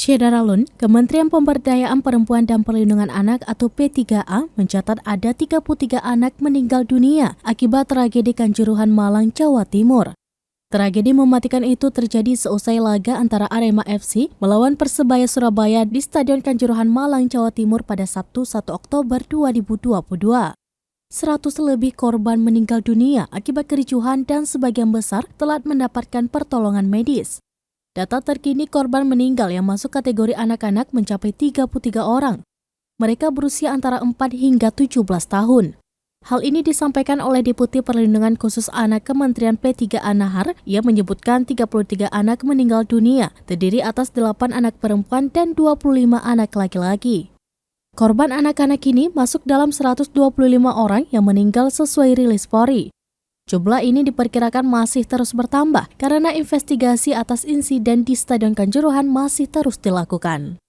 Syedaralun, Kementerian Pemberdayaan Perempuan dan Perlindungan Anak atau P3A mencatat ada 33 anak meninggal dunia akibat tragedi Kanjuruhan Malang, Jawa Timur. Tragedi mematikan itu terjadi seusai laga antara Arema FC melawan Persebaya Surabaya di Stadion Kanjuruhan Malang, Jawa Timur pada Sabtu 1 Oktober 2022. 100 lebih korban meninggal dunia akibat kericuhan dan sebagian besar telah mendapatkan pertolongan medis. Data terkini korban meninggal yang masuk kategori anak-anak mencapai 33 orang. Mereka berusia antara 4 hingga 17 tahun. Hal ini disampaikan oleh Deputi Perlindungan Khusus Anak Kementerian P3A Nahar. Ia menyebutkan 33 anak meninggal dunia, terdiri atas 8 anak perempuan dan 25 anak laki-laki. Korban anak-anak ini masuk dalam 125 orang yang meninggal sesuai rilis Polri. Jumlah ini diperkirakan masih terus bertambah karena investigasi atas insiden di Stadion Kanjuruhan masih terus dilakukan.